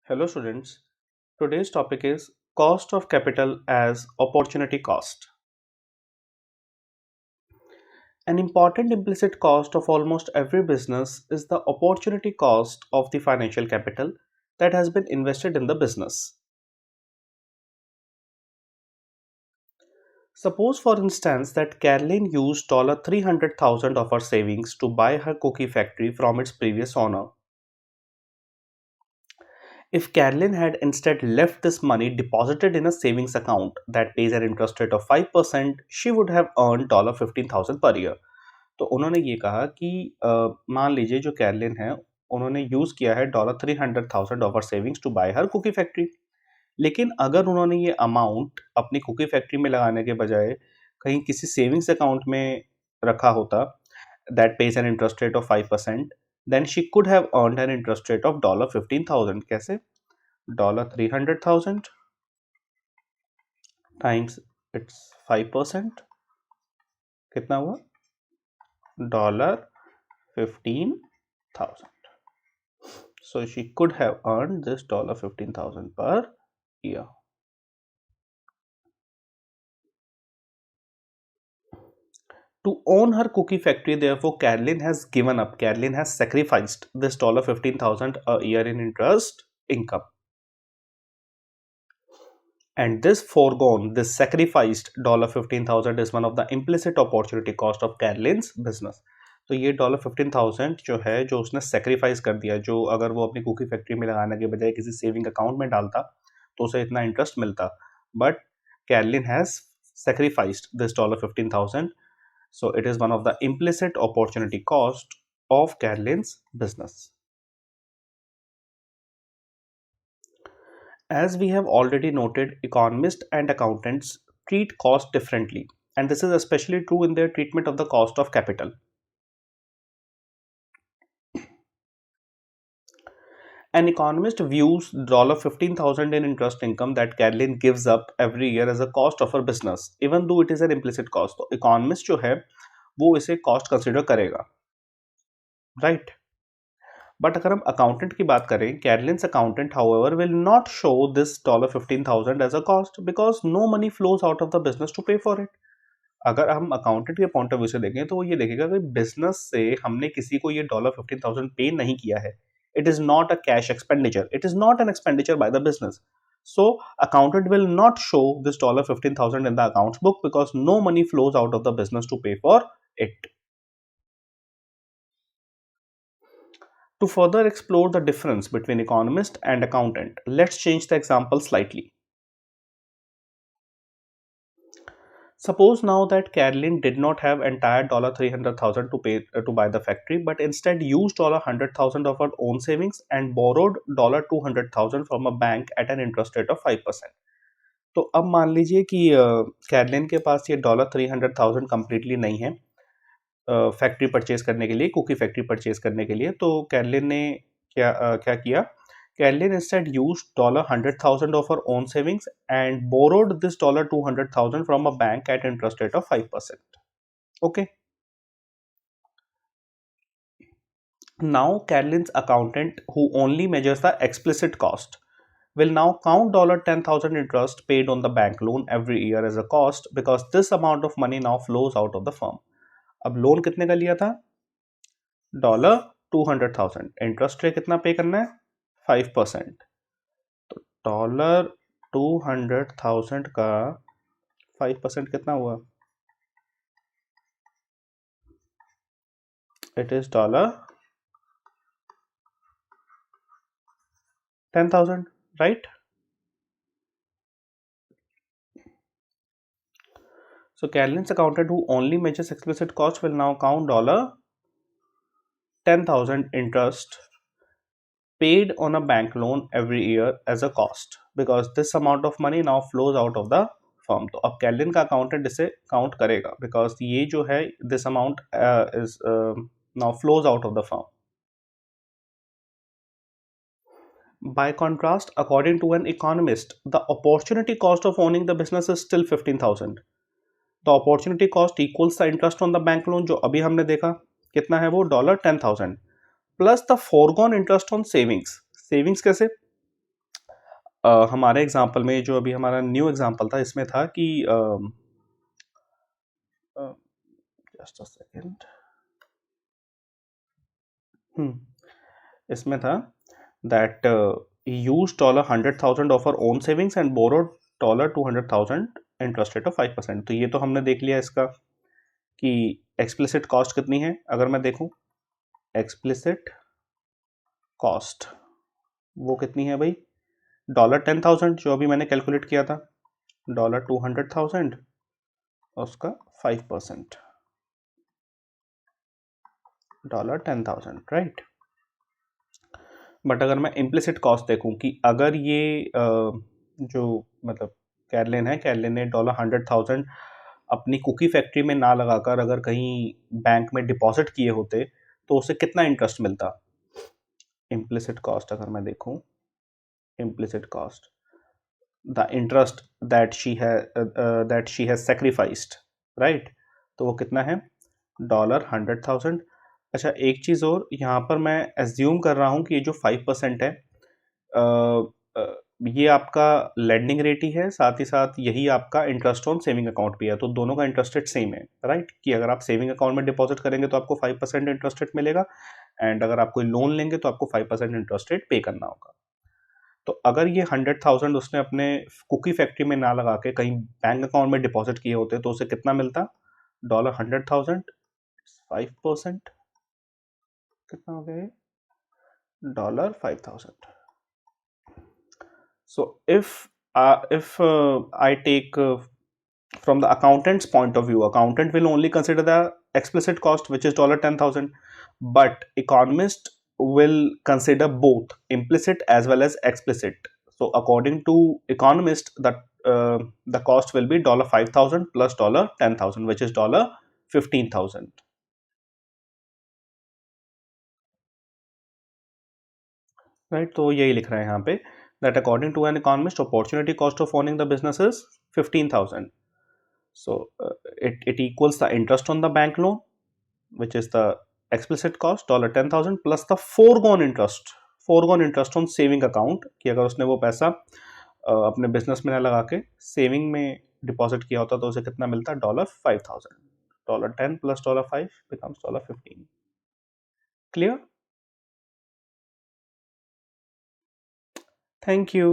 Hello students, today's topic is cost of capital as opportunity cost. An important implicit cost of almost every business is the opportunity cost of the financial capital that has been invested in the business. Suppose for instance that Caroline used $300,000 of her savings to buy her cookie factory from its previous owner. If Caroline had instead left this money deposited in a savings account that pays an interest rate of 5%, she would have earned $15,000 per year. तो उन्होंने ये कहा कि मान लीजिए जो Carolyn है उन्होंने यूज़ किया है $300,000 of savings to buy her cookie factory. लेकिन अगर उन्होंने ये अमाउंट अपनी कुकी फैक्ट्री में लगाने के बजाय कहीं किसी सेविंग्स अकाउंट में रखा होता that pays an interest rate of 5%, then she could have earned an interest rate of $15,000। कैसे? $300,000 टाइम्स इट्स 5%, कितना हुआ? $15,000. So she could have earned this $15,000 per year. To own her cookie factory, therefore, Caroline has given up. Caroline has sacrificed this $15,000 a year in interest income. And this foregone, this sacrificed $15,000 is one of the implicit opportunity cost of Caroline's business. तो ये $15,000 जो है जो उसने sacrifice कर दिया, जो अगर वो अपनी कुकी फैक्ट्री में लगाने के बजाय किसी सेविंग अकाउंट में डालता तो उसे इतना इंटरेस्ट मिलता, but Carolyn has sacrificed this $15,000, so it is one of the implicit opportunity cost of Caroline's business. As we have already noted, economists and accountants treat cost differently, and this is especially true in their treatment of the cost of capital. An economist views $15,000 in interest income that Caroline gives up every year as a cost of her business, even though it is an implicit cost. तो economist जो है वो इसे cost consider करेगा, right? But अगर हम accountant की बात करें, Carolyn's accountant however will not show this $15,000 as a cost because no money flows out of the business to pay for it. अगर हम अकाउंटेंट के पॉइंट ऑफ व्यू से देखें तो वो ये देखेगा कि बिजनेस से हमने किसी को ये $15,000 पे नहीं किया है। It is not a cash expenditure, it is not an expenditure by the business. So accountant will not show this $15,000 in the accounts book because no money flows out of the business to pay for it. To further explore the difference between economist and accountant, let's change the example slightly. Suppose now that Caroline did not have entire $300,000 to pay to buy the factory, but instead used $100,000 of her own savings and borrowed $200,000 from a bank at an interest rate of 5%. तो अब मान लीजिए कि Carolyn के पास ये $300,000 completely नहीं है factory purchase करने के लिए, कुकी फैक्ट्री परचेज करने के लिए। तो कैरलिन ने क्या किया? Carolyn instead used $100,000 of her own savings and borrowed this $200,000 from a bank at interest rate of 5%. Okay. Now Caroline's accountant, who only measures the explicit cost, will now count $10,000 interest paid on the bank loan every year as a cost because this amount of money now flows out of the firm. अब loan कितने का लिया था? $200,000. Interest rate कितना पे करना है? 5%. तो $200,000 का 5% कितना हुआ? It is $10,000, right? So Caroline's accountant, who only measures explicit cost, will now count $10,000 interest paid on a bank loan every year as a cost because this amount of money now flows out of the firm. तो अब Carolyn का accountant इसे count करेगा because ये जो है this amount is now flows out of the firm. By contrast, according to an economist, the opportunity cost of owning the business is still $15,000. The opportunity cost equals the interest on the bank loan जो अभी हमने देखा कितना है, वो $10,000 plus the foregone interest on savings. Savings कैसे? हमारे example में जो अभी हमारा न्यू एग्जांपल था इसमें था कि जस्ट अ सेकंड, इसमें था that use $100,000 of our own savings and borrowed $200,000 interest rate of 5%। तो ये तो हमने देख लिया इसका कि एक्सप्लिसिट कॉस्ट कितनी है। अगर मैं देखूं एक्सप्लिसिट कॉस्ट वो कितनी है भाई, $10,000 जो अभी मैंने कैलकुलेट किया था, $200,000 उसका 5%, $10,000, राइट। बट अगर मैं इम्प्लिसिट कॉस्ट देखूं कि अगर ये जो मतलब कैरलिन है, कैरलिन ने $100,000 अपनी कुकी फैक्ट्री में ना लगाकर अगर कहीं बैंक में डिपॉजिट किए होते तो उसे कितना इंटरेस्ट मिलता। इम्प्लिसिट कॉस्ट अगर मैं देखूं, implicit cost the interest that she has sacrificed, right, तो वो कितना है, $100,000। अच्छा एक चीज़ और, यहाँ पर मैं एज्यूम कर रहा हूँ कि ये जो 5% है अ, अ, ये आपका लेंडिंग रेट ही है, साथ ही साथ यही आपका इंटरेस्ट ऑन सेविंग अकाउंट भी है, तो दोनों का इंटरेस्ट रेट सेम है, राइट, कि अगर आप सेविंग अकाउंट में डिपॉजिट करेंगे तो आपको 5% इंटरेस्ट रेट मिलेगा, एंड अगर आप कोई लोन लेंगे तो आपको 5% इंटरेस्ट रेट पे करना होगा। तो अगर ये 100,000 उसने अपने कुकी फैक्ट्री में ना लगा के कहीं बैंक अकाउंट में डिपॉजिट किए होते तो उसे कितना मिलता, $100,000, 5% कितना हो गया ये, $5,000। So if I take from the accountant's point of view, accountant will only consider the explicit cost, which is $10,000, but economist will consider both implicit as well as explicit. So according to economist, the cost will be $5,000 plus $10,000, which is $15,000. Right, तो यही लिख रहे हैं यहाँ पे that according to an economist opportunity cost of owning the business is 15,000। So it equals the interest on the bank loan, which is the explicit cost $10,000 plus the foregone interest on saving account, कि अगर उसने वो पैसा अपने business में ना लगा के सेविंग में डिपॉजिट किया होता तो उसे कितना मिलता, $5,000, $10 plus $5 becomes $15। Clear, thank you.